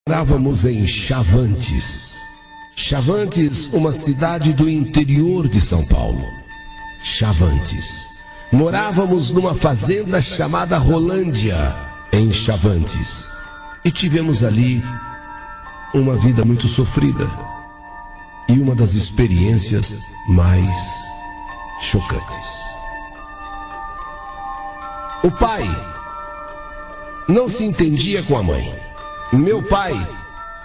Morávamos em Chavantes. Chavantes, uma cidade do interior de São Paulo. Chavantes. Morávamos numa fazenda chamada Rolândia, em Chavantes. E tivemos ali uma vida muito sofrida. E uma das experiências mais chocantes. O pai não se entendia com a mãe. Meu pai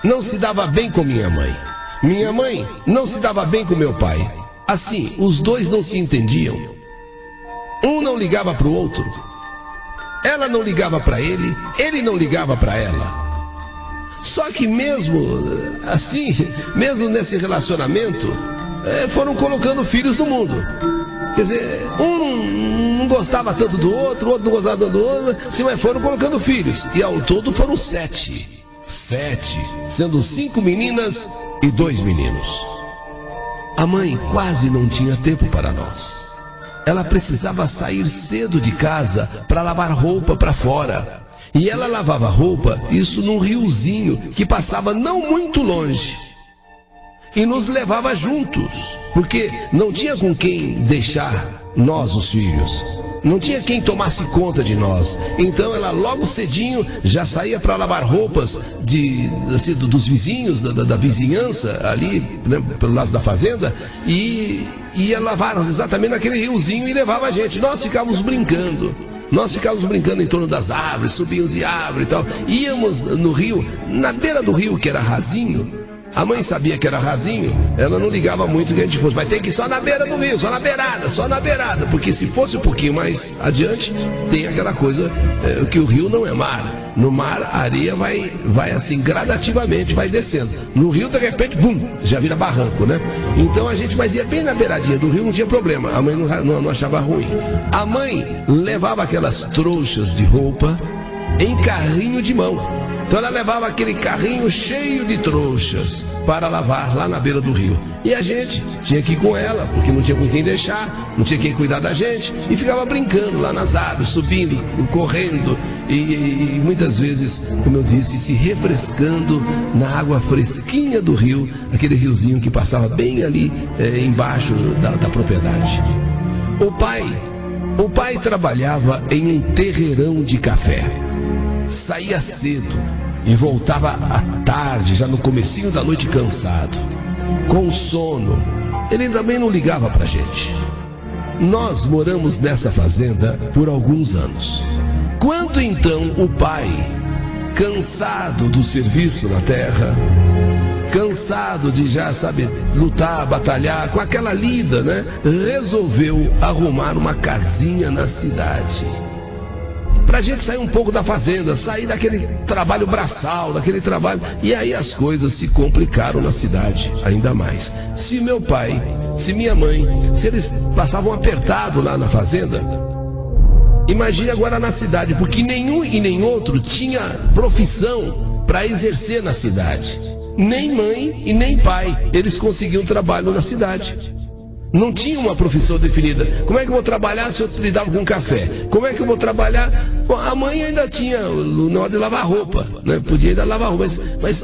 não se dava bem com minha mãe. Minha mãe não se dava bem com meu pai. Assim, os dois não se entendiam. Um não ligava para o outro. Ela não ligava para ele, ele não ligava para ela. Só que mesmo assim, mesmo nesse relacionamento, foram colocando filhos no mundo. Quer dizer, um não gostava tanto do outro, o outro não gostava tanto do outro, sim, mas foram colocando filhos. E ao todo foram 7. 7, sendo 5 meninas e 2 meninos. A mãe quase não tinha tempo para nós. Ela precisava sair cedo de casa para lavar roupa para fora. E ela lavava roupa, isso num riozinho que passava não muito longe. E nos levava juntos, porque não tinha com quem deixar nós, os filhos. Não tinha quem tomasse conta de nós. Então ela logo cedinho já saía para lavar roupas dos vizinhos, da vizinhança ali, né, pelo lado da fazenda, e ia lavar exatamente naquele riozinho e levava a gente. Nós ficávamos brincando. Em torno das árvores, subíamos de árvore e tal. Íamos no rio, na beira do rio que era rasinho. A mãe sabia que era rasinho, ela não ligava muito que a gente fosse, mas tem que ir só na beira do rio, só na beirada, porque se fosse um pouquinho mais adiante, tem aquela coisa que o rio não é mar. No mar a areia vai assim gradativamente, vai descendo. No rio de repente, bum, já vira barranco, né? Então a gente ia bem na beiradinha do rio, não tinha problema, a mãe não achava ruim. A mãe levava aquelas trouxas de roupa em carrinho de mão. Então ela levava aquele carrinho cheio de trouxas para lavar lá na beira do rio. E a gente tinha que ir com ela, porque não tinha com quem deixar, não tinha quem cuidar da gente. E ficava brincando lá nas árvores, subindo, correndo. E muitas vezes, como eu disse, se refrescando na água fresquinha do rio, aquele riozinho que passava bem ali embaixo da propriedade. O pai trabalhava em um terreirão de café. Saía cedo e voltava à tarde, já no comecinho da noite, cansado, com sono. Ele também não ligava pra gente. Nós moramos nessa fazenda por alguns anos. Quando então o pai, cansado do serviço na terra, cansado de já saber lutar, batalhar, com aquela lida, né, resolveu arrumar uma casinha na cidade. Pra gente sair um pouco da fazenda, sair daquele trabalho braçal, daquele trabalho. E aí as coisas se complicaram na cidade, ainda mais. Se meu pai, se minha mãe, se eles passavam apertado lá na fazenda, imagine agora na cidade, porque nenhum e nem outro tinha profissão para exercer na cidade. Nem mãe e nem pai, eles conseguiam trabalho na cidade. Não tinha uma profissão definida. Como é que eu vou trabalhar se eu lidava com café? Como é que eu vou trabalhar? Bom, a mãe ainda tinha na hora de lavar roupa, né? Podia ainda lavar roupa, mas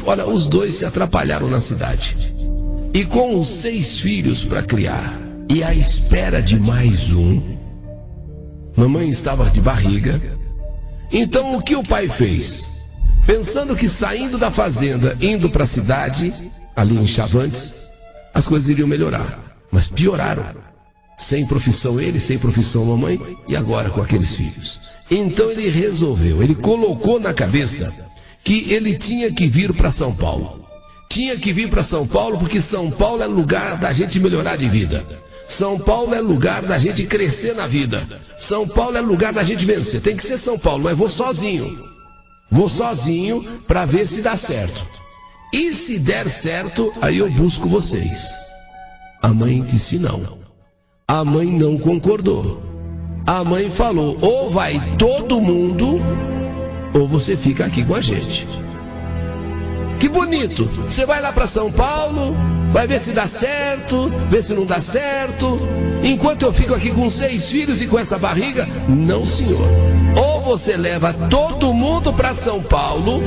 olha, os dois se atrapalharam na cidade. E com os 6 filhos para criar, e à espera de mais um, mamãe estava de barriga. Então o que o pai fez? Pensando que saindo da fazenda, indo para a cidade, ali em Chavantes, as coisas iriam melhorar. Mas pioraram. Sem profissão ele, sem profissão mamãe, e agora com aqueles filhos. Então ele resolveu, ele colocou na cabeça que ele tinha que vir para São Paulo. Tinha que vir para São Paulo porque São Paulo é lugar da gente melhorar de vida. São Paulo é lugar da gente crescer na vida. São Paulo é lugar da gente vencer. Tem que ser São Paulo, mas vou sozinho. Vou sozinho para ver se dá certo. E se der certo, aí eu busco vocês. A mãe disse não. A mãe não concordou. A mãe falou, ou vai todo mundo, ou você fica aqui com a gente. Que bonito. Você vai lá para São Paulo, vai ver se dá certo, ver se não dá certo. Enquanto eu fico aqui com 6 filhos e com essa barriga, não senhor. Ou você leva todo mundo para São Paulo,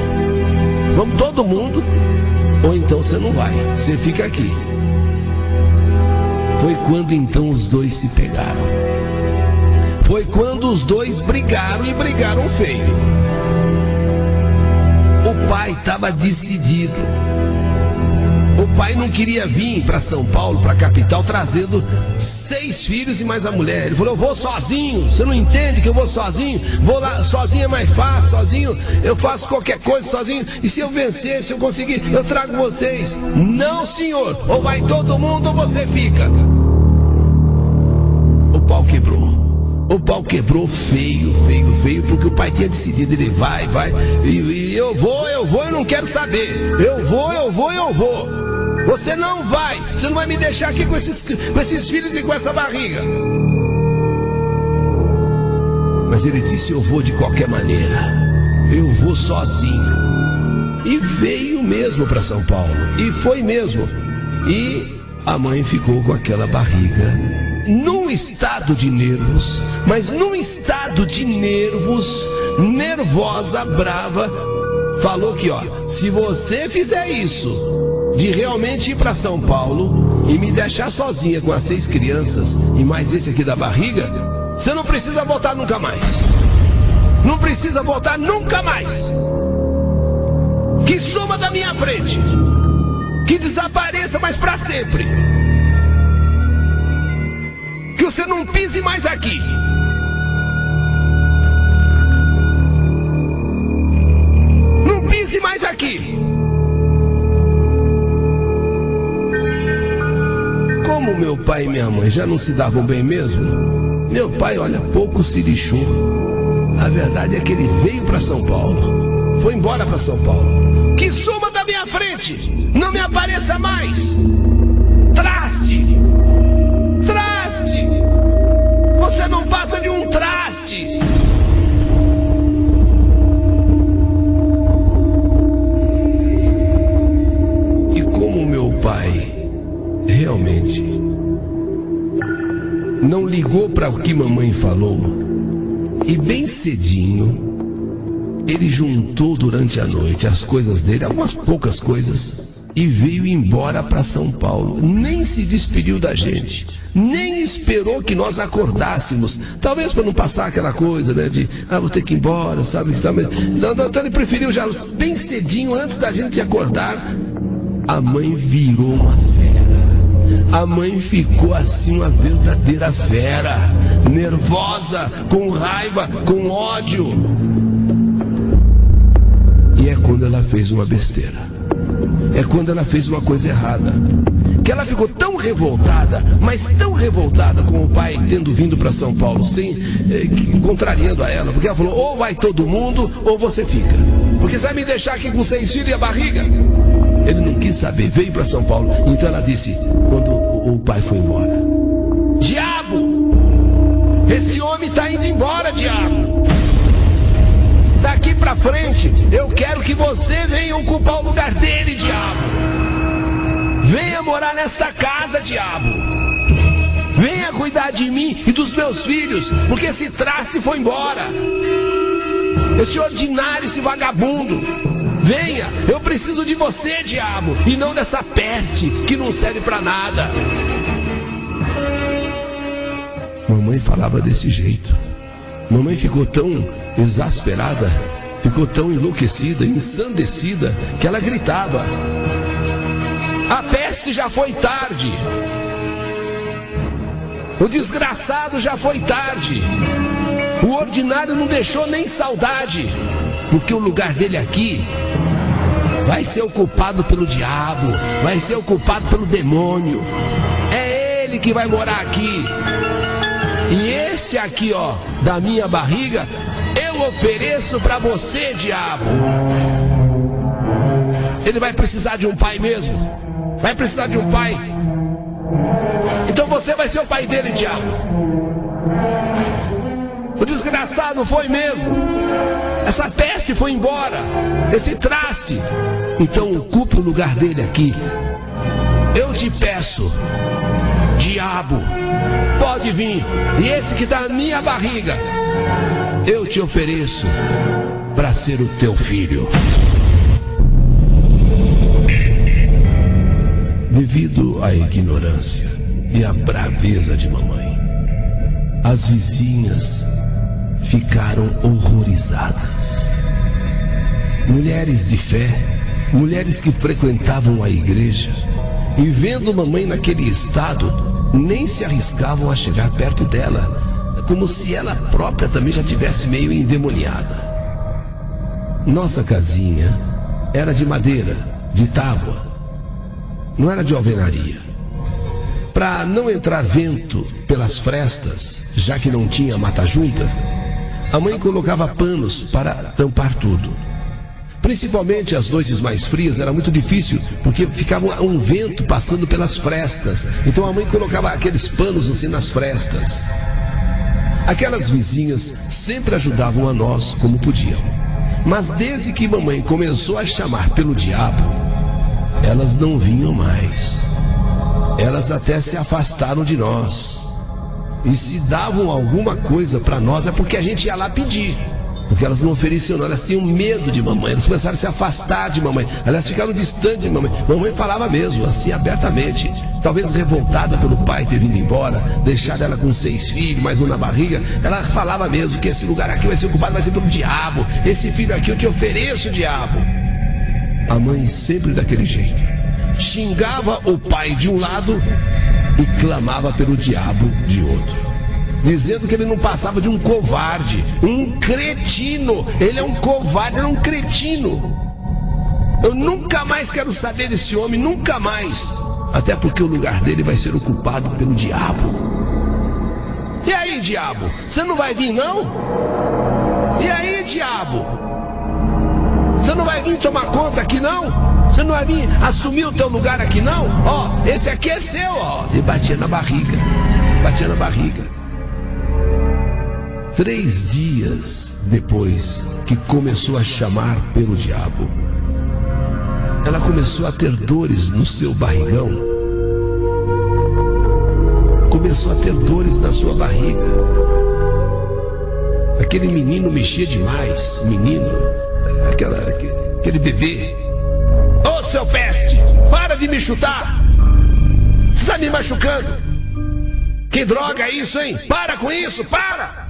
Vamos todo mundo, ou então você não vai, você fica aqui. Foi quando então os dois se pegaram. Foi quando os dois brigaram e brigaram feio. O pai estava decidido. O pai não queria vir para São Paulo, para a capital, trazendo 6 filhos e mais a mulher. Ele falou: eu vou sozinho. Você não entende que eu vou sozinho? Vou lá, sozinho é mais fácil, sozinho eu faço qualquer coisa sozinho. E se eu vencer, se eu conseguir, eu trago vocês. Não, senhor. Ou vai todo mundo ou você fica. O pau quebrou. O pau quebrou feio, porque o pai tinha decidido, ele vai, e eu vou, eu não quero saber. Eu vou. Você não vai me deixar aqui com esses filhos e com essa barriga. Mas ele disse: eu vou de qualquer maneira, eu vou sozinho. E veio mesmo para São Paulo, e foi mesmo. E a mãe ficou com aquela barriga, num estado de nervos, mas num estado de nervos, nervosa, brava. Falou que, se você fizer isso, de realmente ir para São Paulo e me deixar sozinha com as 6 crianças e mais esse aqui da barriga, você não precisa voltar nunca mais. Não precisa voltar nunca mais. Que suma da minha frente, que desapareça, mas para sempre. Que você não pise mais aqui. Não pise mais aqui. Como meu pai e minha mãe já não se davam bem mesmo, meu pai, pouco se lixou. A verdade é que ele veio para São Paulo. Foi embora para São Paulo. Que suma da minha frente. Não me apareça mais. Traste. Você não passa de um traste. E como meu pai realmente não ligou para o que mamãe falou, e bem cedinho ele juntou durante a noite as coisas dele, algumas poucas coisas, e veio embora para São Paulo. Nem se despediu da gente, nem esperou que nós acordássemos, talvez para não passar aquela coisa, né, de vou ter que ir embora, sabe? Não, então ele preferiu já bem cedinho, antes da gente acordar. A mãe virou uma fera. A mãe ficou assim, uma verdadeira fera, nervosa, com raiva, com ódio. E é quando ela fez uma besteira. É quando ela fez uma coisa errada, que ela ficou tão revoltada, mas tão revoltada com o pai tendo vindo para São Paulo, contrariando a ela, porque ela falou: ou vai todo mundo ou você fica, porque você vai me deixar aqui com 6 filhos e a barriga. Ele não quis saber, veio para São Paulo. Então ela disse, quando o pai foi embora: diabo, esse homem está indo embora, diabo. Daqui pra frente, eu quero que você venha ocupar o lugar dele, diabo. Venha morar nesta casa, diabo. Venha cuidar de mim e dos meus filhos, porque esse traste foi embora. Esse ordinário, esse vagabundo. Venha, eu preciso de você, diabo, e não dessa peste que não serve pra nada. Mamãe falava desse jeito. Mamãe ficou tão exasperada, ficou tão enlouquecida, ensandecida, que ela gritava: a peste já foi tarde. O desgraçado já foi tarde. O ordinário não deixou nem saudade, porque o lugar dele aqui vai ser ocupado pelo diabo, vai ser ocupado pelo demônio. É ele que vai morar aqui. E esse aqui, da minha barriga, eu ofereço para você, diabo. Ele vai precisar de um pai mesmo. Vai precisar de um pai. Então você vai ser o pai dele, diabo. O desgraçado foi mesmo. Essa peste foi embora. Esse traste. Então ocupe o lugar dele aqui. Eu te peço, diabo, pode vir. E esse que está na minha barriga, eu te ofereço para ser o teu filho. ignorância e a braveza de mamãe. As vizinhas ficaram horrorizadas. Mulheres de fé, mulheres que frequentavam a igreja, e vendo mamãe naquele estado, nem se arriscavam a chegar perto dela, como se ela própria também já tivesse meio endemoniada. Nossa casinha era de madeira, de tábua, não era de alvenaria. Para não entrar vento pelas frestas, já que não tinha mata-junta, a mãe colocava panos para tampar tudo. Principalmente as noites mais frias era muito difícil, porque ficava um vento passando pelas frestas. Então a mãe colocava aqueles panos assim nas frestas. Aquelas vizinhas sempre ajudavam a nós como podiam. Mas desde que mamãe começou a chamar pelo diabo, elas não vinham mais. Elas até se afastaram de nós. E se davam alguma coisa para nós é porque a gente ia lá pedir. Porque elas não ofereciam, não. Elas tinham medo de mamãe. Elas começaram a se afastar de mamãe. Elas ficaram distantes de mamãe. Mamãe falava mesmo, assim, abertamente. Talvez revoltada pelo pai ter vindo embora, deixado ela com 6 filhos, mais um na barriga. Ela falava mesmo que esse lugar aqui vai ser ocupado, vai ser pelo diabo. Esse filho aqui eu te ofereço, diabo. A mãe sempre daquele jeito. Xingava o pai de um lado e clamava pelo diabo de outro, dizendo que ele não passava de um covarde, um cretino. Ele é um covarde, ele é um cretino. Eu nunca mais quero saber desse homem, nunca mais. Até porque o lugar dele vai ser ocupado pelo diabo. E aí, diabo? Você não vai vir, não? E aí, diabo? Você não vai vir tomar conta aqui, não? Você não vai vir assumir o teu lugar aqui, não? Ó, esse aqui é seu, ó. E batia na barriga. Batia na barriga. 3 dias depois que começou a chamar pelo diabo, ela começou a ter dores no seu barrigão. Começou a ter dores na sua barriga. Aquele menino mexia demais. Menino, aquele bebê. Ô, seu peste, para de me chutar. Você está me machucando. Que droga é isso, hein? Para com isso, para!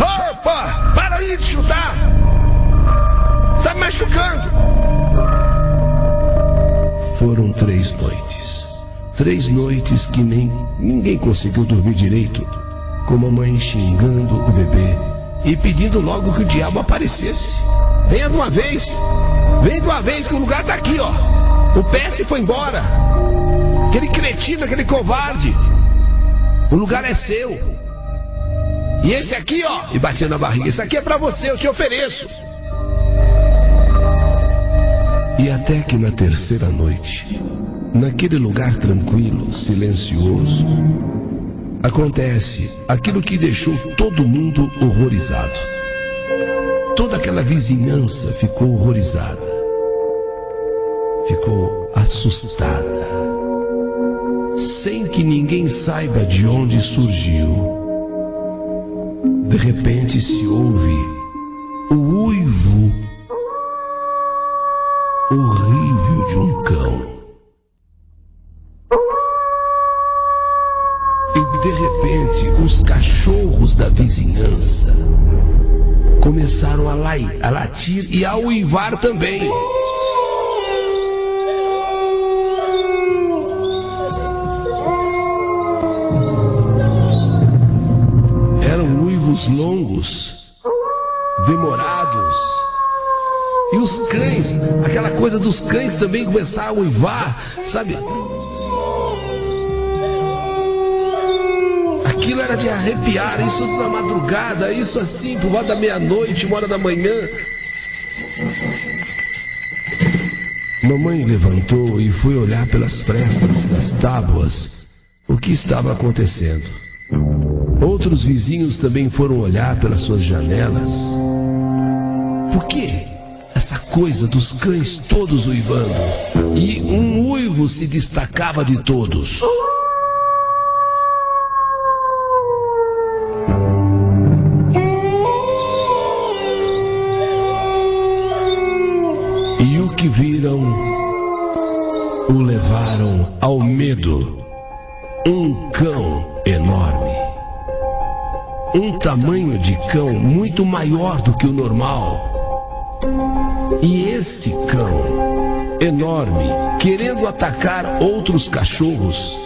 Opa, para aí de chutar. Está me machucando. Foram 3 noites. 3 noites que ninguém conseguiu dormir direito, com a mamãe xingando o bebê e pedindo logo que o diabo aparecesse. Venha de uma vez. Vem de uma vez que o lugar está aqui, ó. O PS foi embora. Aquele cretino, aquele covarde. O lugar é seu. E esse aqui, ó, e batia na barriga, esse aqui é pra você, eu te ofereço. E até que na 3ª noite, naquele lugar tranquilo, silencioso, acontece aquilo que deixou todo mundo horrorizado. Toda aquela vizinhança ficou horrorizada. Ficou assustada. Sem que ninguém saiba de onde surgiu. De repente se ouve o uivo horrível de um cão. E de repente os cachorros da vizinhança começaram a latir e a uivar também. Longos, demorados, e os cães, aquela coisa dos cães também começaram a uivar, sabe? Aquilo era de arrepiar, isso na madrugada, isso assim, por volta da meia-noite, 1h da manhã. Mamãe levantou e foi olhar pelas frestas das tábuas o que estava acontecendo. Outros vizinhos também foram olhar pelas suas janelas. Por que essa coisa dos cães todos uivando? E um uivo se destacava de todos. E o que viram o levaram ao medo. Um cão enorme. Um tamanho de cão muito maior do que o normal. E este cão enorme, querendo atacar outros cachorros.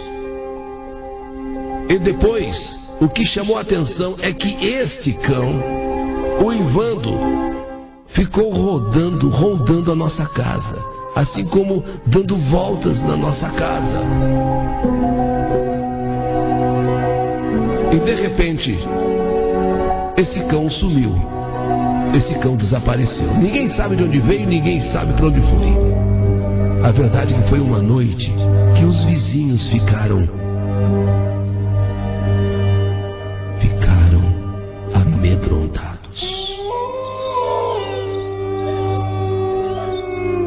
E depois, o que chamou a atenção é que este cão, uivando, ficou rondando a nossa casa, assim como dando voltas na nossa casa. E de repente, esse cão sumiu. Esse cão desapareceu. Ninguém sabe de onde veio, ninguém sabe para onde foi. A verdade é que foi uma noite que os vizinhos ficaram amedrontados.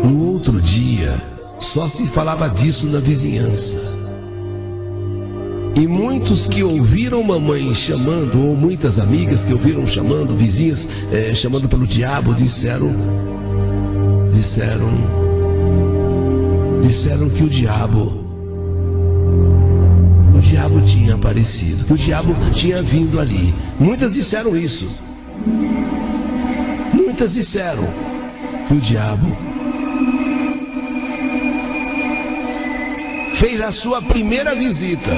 No outro dia, só se falava disso na vizinhança. E muitos que ouviram mamãe chamando, ou muitas amigas que ouviram chamando, vizinhas chamando pelo diabo, disseram que o diabo tinha aparecido, que o diabo tinha vindo ali. Muitas disseram isso. Muitas disseram que o diabo fez a sua primeira visita,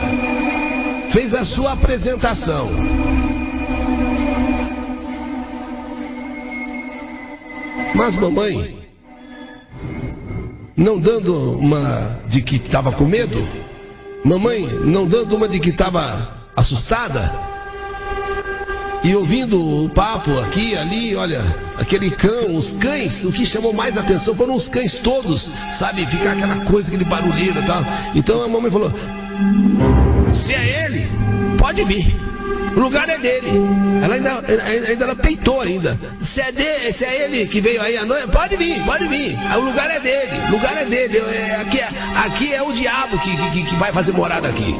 fez a sua apresentação. Mas mamãe, não dando uma de que estava com medo, mamãe não dando uma de que estava assustada, e ouvindo o papo aqui, ali, olha, aquele cão, os cães, o que chamou mais atenção foram os cães todos, sabe, ficar aquela coisa, aquele barulheiro e tal. Então a mamãe falou: se é ele, pode vir, o lugar é dele. Ela ainda peitou ainda. Se é ele que veio aí à noite, pode vir, o lugar é dele, aqui é o diabo que vai fazer morada aqui.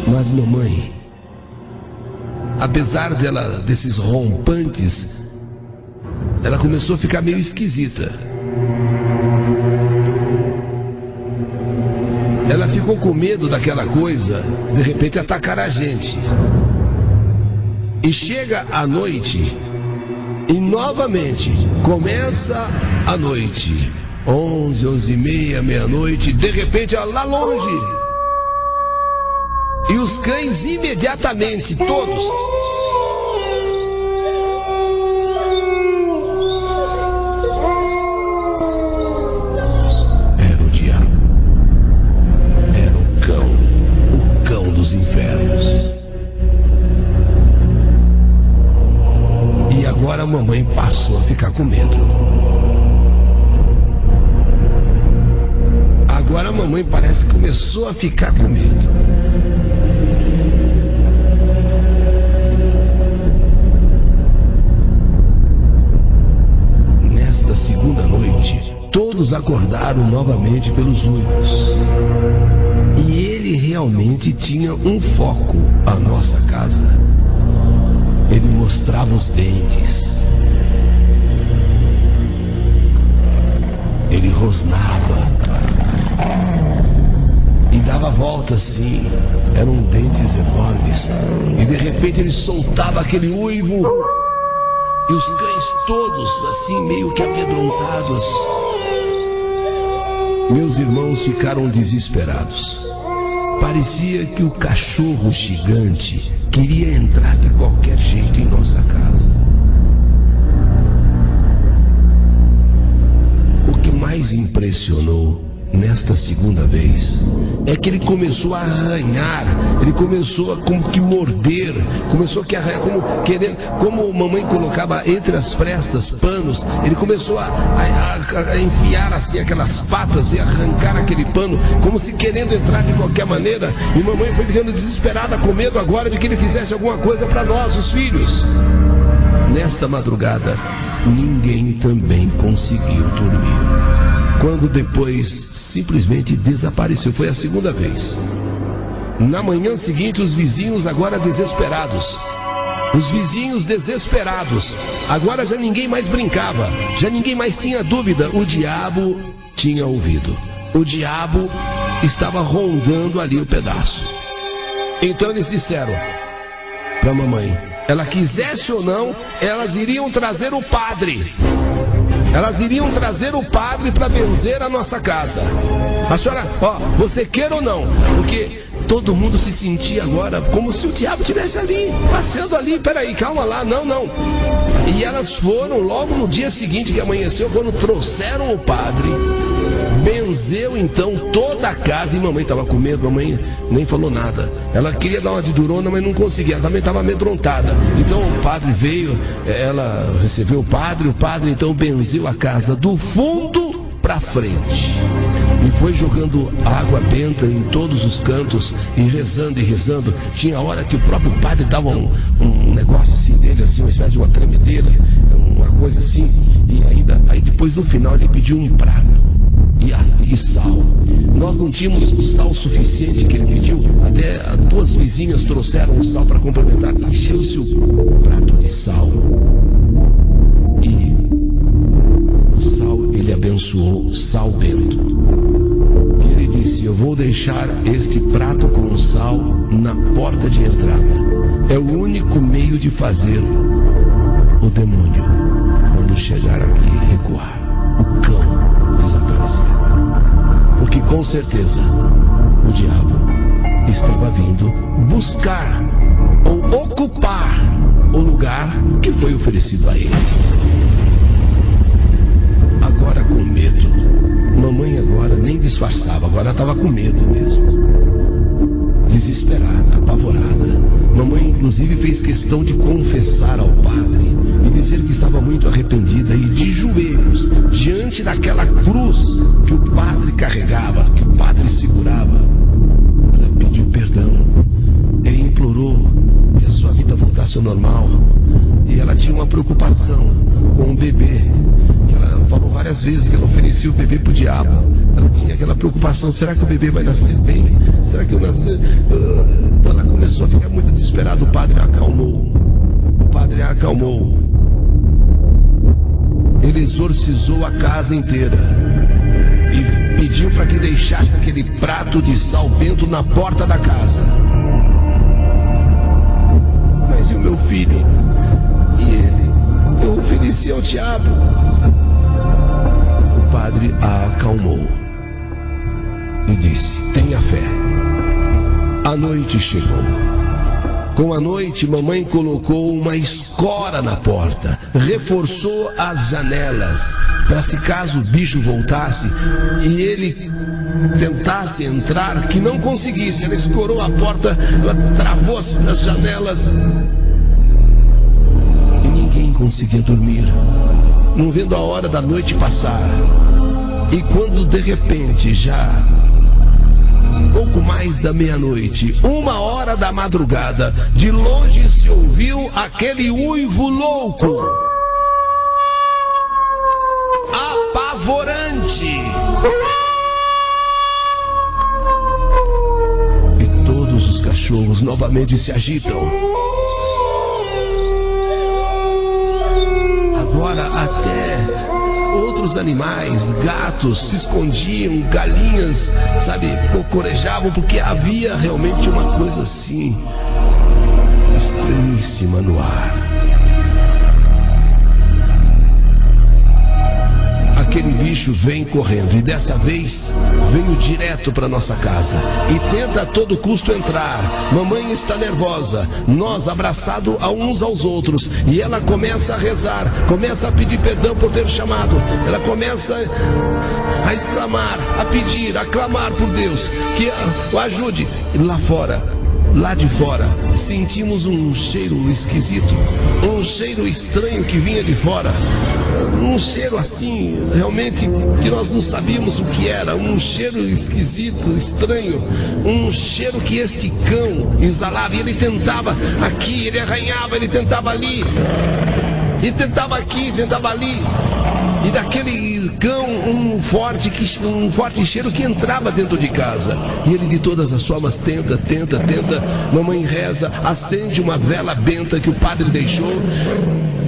Mas mamãe, apesar desses rompantes, ela começou a ficar meio esquisita. Ela ficou com medo daquela coisa, de repente atacar a gente. E chega a noite, e novamente começa a noite, 11, 11h30, meia-noite, de repente ela lá longe. E os cães imediatamente, todos, era o diabo, era o cão dos infernos. E agora a mamãe passou a ficar com medo. Agora a mamãe parece que começou a ficar com medo. Segunda noite, todos acordaram novamente pelos uivos. E ele realmente tinha um foco, a nossa casa. Ele mostrava os dentes. Ele rosnava. E dava volta assim. Eram dentes enormes. E de repente ele soltava aquele uivo. E os cães todos, assim, meio que amedrontados. Meus irmãos ficaram desesperados. Parecia que o cachorro gigante queria entrar de qualquer jeito em nossa casa. O que mais impressionou nesta segunda vez é que ele começou a arranhar, ele começou a como que morder, começou a arranhar, como mamãe colocava entre as frestas panos, ele começou a enfiar assim aquelas patas e arrancar aquele pano, como se querendo entrar de qualquer maneira. E mamãe foi ficando desesperada com medo agora de que ele fizesse alguma coisa para nós, os filhos. Nesta madrugada, ninguém também conseguiu dormir. Quando depois simplesmente desapareceu, foi a segunda vez. Na manhã seguinte, os vizinhos, agora desesperados, Os vizinhos desesperados. Agora já ninguém mais brincava, já ninguém mais tinha dúvida. O diabo tinha ouvido. O diabo estava rondando ali o pedaço. Então eles disseram para a mamãe, ela quisesse ou não, elas iriam trazer o padre. Elas iriam trazer o padre para benzer a nossa casa. A senhora, você quer ou não? Porque todo mundo se sentia agora como se o diabo estivesse ali, passeando ali. Peraí, calma lá, não. E elas foram logo no dia seguinte que amanheceu, quando trouxeram o padre, benzeu então toda a casa. E mamãe estava com medo, mamãe nem falou nada. Ela queria dar uma de durona, mas não conseguia, ela também estava amedrontada. Então o padre veio, ela recebeu o padre então benzeu a casa do fundo para frente. E foi jogando água benta em todos os cantos e rezando. Tinha hora que o próprio padre dava um negócio assim dele, assim, uma espécie de uma tremedeira, uma coisa assim. E aí depois no final ele pediu um prato e sal. Nós não tínhamos o sal suficiente que ele pediu. Até as duas vizinhas trouxeram o sal para complementar. Encheu-se o prato de sal. E o sal, ele abençoou Sal Bento. E ele disse, eu vou deixar este prato com sal na porta de entrada. É o único meio de fazer o demônio, quando chegar aqui, recuar. O cão desaparecer. Porque com certeza o diabo estava vindo buscar ou ocupar o lugar que foi oferecido a ele. Agora com medo. Mamãe agora nem disfarçava, agora estava com medo mesmo. Desesperada, apavorada. Mamãe inclusive fez questão de confessar ao padre e dizer que estava muito arrependida, e de joelhos, diante daquela cruz que o padre carregava, que o padre segurava, ela pediu perdão e implorou que a sua vida voltasse ao normal. E ela tinha uma preocupação com o bebê, que ela falou várias vezes que ela oferecia o bebê para o diabo. Ela tinha aquela preocupação, será que o bebê vai nascer bem? Será que eu nascer? Ela começou a ficar muito desesperada. O padre a acalmou. Ele exorcizou a casa inteira e pediu para que deixasse aquele prato de sal bento na porta da casa. Mas e o meu filho? E ele? Eu ofereci ao diabo. O padre a acalmou e disse, tenha fé. A noite chegou. Com a noite, mamãe colocou uma escora na porta, reforçou as janelas, para se caso o bicho voltasse e ele tentasse entrar, que não conseguisse. Ela escorou a porta, ela travou as janelas e ninguém conseguia dormir, não vendo a hora da noite passar. E quando de repente, já pouco mais da meia-noite, 1h da madrugada, de longe se ouviu aquele uivo louco, apavorante. E todos os cachorros novamente se agitam. Agora até outros animais, gatos, se escondiam, galinhas, cocorejavam, porque havia realmente uma coisa assim, estranhíssima no ar. Aquele bicho vem correndo, e dessa vez veio direto para nossa casa e tenta a todo custo entrar. Mamãe está nervosa, nós abraçados a uns aos outros, e ela começa a rezar, começa a pedir perdão por ter chamado. Ela começa a exclamar, a pedir, a clamar por Deus que o ajude. Lá de fora, sentimos um cheiro esquisito, um cheiro estranho que vinha de fora, um cheiro assim, realmente, que nós não sabíamos o que era, um cheiro esquisito, estranho, um cheiro que este cão exalava, e ele tentava aqui, ele arranhava, ele tentava ali, e tentava aqui, tentava ali, e daquele cão um forte cheiro que entrava dentro de casa. E ele de todas as formas tenta. Mamãe reza, acende uma vela benta que o padre deixou.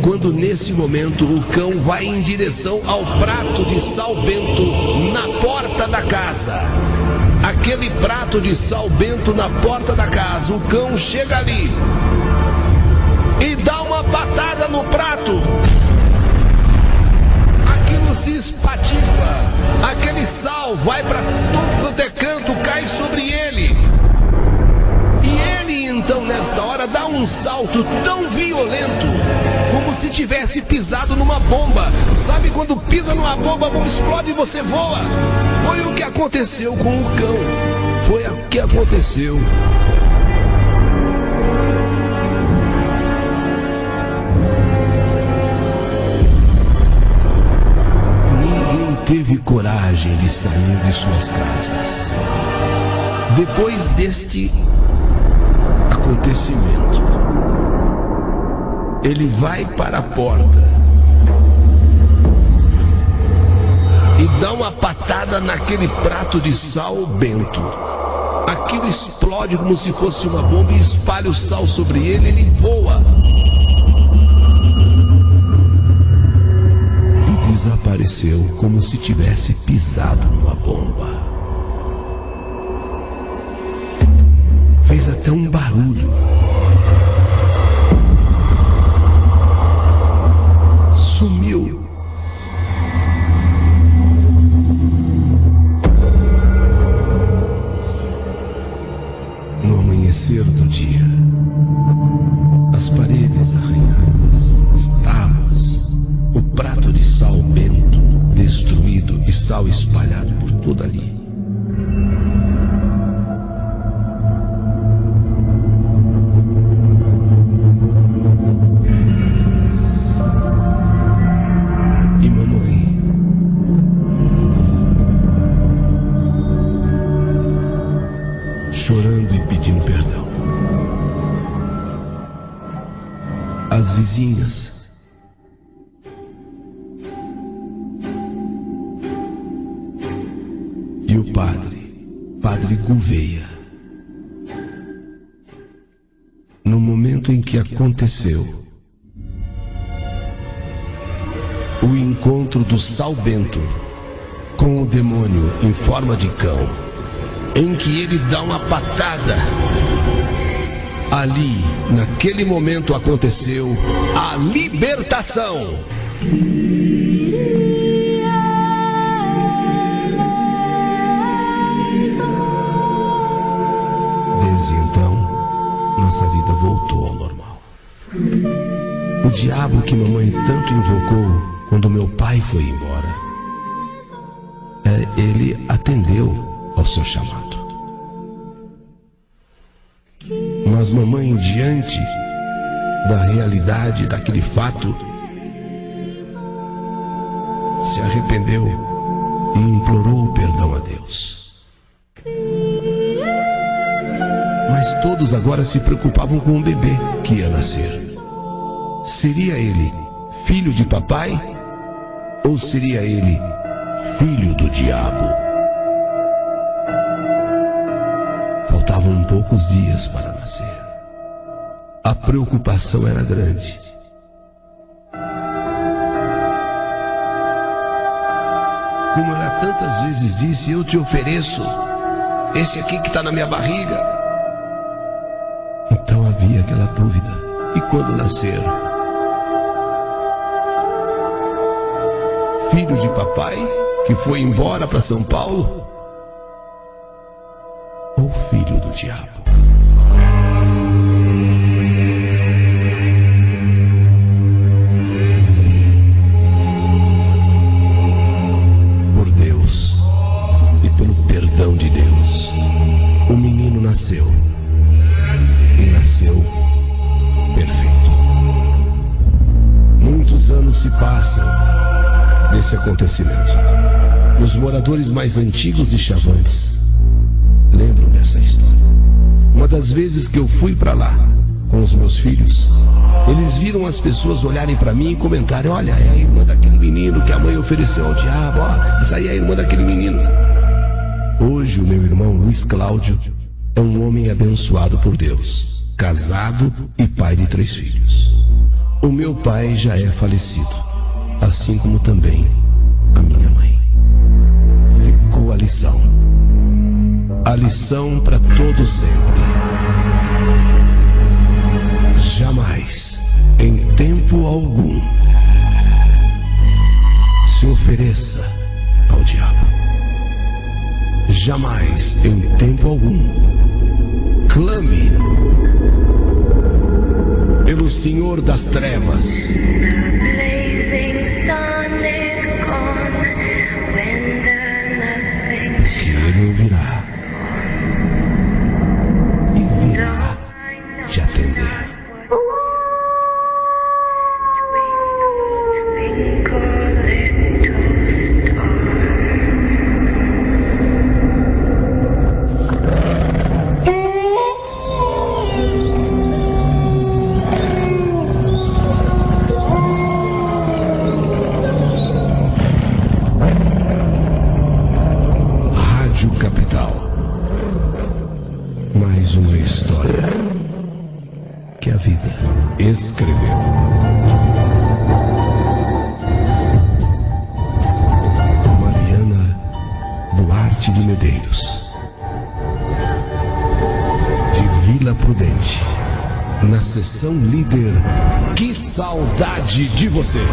Quando nesse momento o cão vai em direção ao prato de sal bento na porta da casa. Aquele prato de sal bento na porta da casa, o cão chega ali e dá uma patada no prato. Aquilo se espatifa, aquele sal vai para todo quanto é canto, cai sobre ele. E ele então nesta hora dá um salto tão violento, como se tivesse pisado numa bomba. Sabe quando pisa numa bomba, a bomba explode e você voa? Foi o que aconteceu com o cão. Foi o que aconteceu. Ninguém teve coragem de sair de suas casas. Depois deste acontecimento, ele vai para a porta e dá uma patada naquele prato de sal bento. Aquilo explode como se fosse uma bomba e espalha o sal sobre ele. Ele voa e desapareceu como se tivesse pisado numa bomba. Fez até um barulho. Sumiu. No amanhecer do dia, as paredes arranhadas, as tábuas, o prato de sal bento destruído e sal espalhado por toda ali. Chorando e pedindo perdão. As vizinhas e o padre Gouveia. No momento em que aconteceu o encontro do sal bento com o demônio em forma de cão, em que ele dá uma patada. Ali, naquele momento, aconteceu a libertação. Desde então, nossa vida voltou ao normal. O diabo que mamãe tanto invocou quando meu pai foi embora, ele atendeu ao seu chamado. Mas mamãe, diante da realidade daquele fato, se arrependeu e implorou perdão a Deus. Mas todos agora se preocupavam com o bebê que ia nascer. Seria ele filho de papai ou seria ele filho do diabo? Faltavam poucos dias para nascer. A preocupação era grande. Como ela tantas vezes disse, eu te ofereço esse aqui que está na minha barriga. Então havia aquela dúvida. E quando nascer? Filho de papai, que foi embora para São Paulo? Ou filho do diabo? Por Deus e pelo perdão de Deus, o menino nasceu. E nasceu perfeito. Muitos anos se passam desse acontecimento. Os moradores mais antigos de Chavantes lembram dessa história. Uma das vezes que eu fui para lá, com os meus filhos, eles viram as pessoas olharem para mim e comentarem: olha, é a irmã daquele menino que a mãe ofereceu ao diabo, ó, essa aí é a irmã daquele menino. Hoje o meu irmão Luiz Cláudio é um homem abençoado por Deus, casado e pai de 3 filhos. O meu pai já é falecido, assim como também a minha mãe. Ficou a lição para todo sempre. Jamais, em tempo algum, se ofereça ao diabo. Jamais, em tempo algum, clame pelo Senhor das Trevas, que Ele ouvirá e virá te atender. Escreveu. Mariana Duarte de Medeiros, de Vila Prudente, na seção líder. Que saudade de você!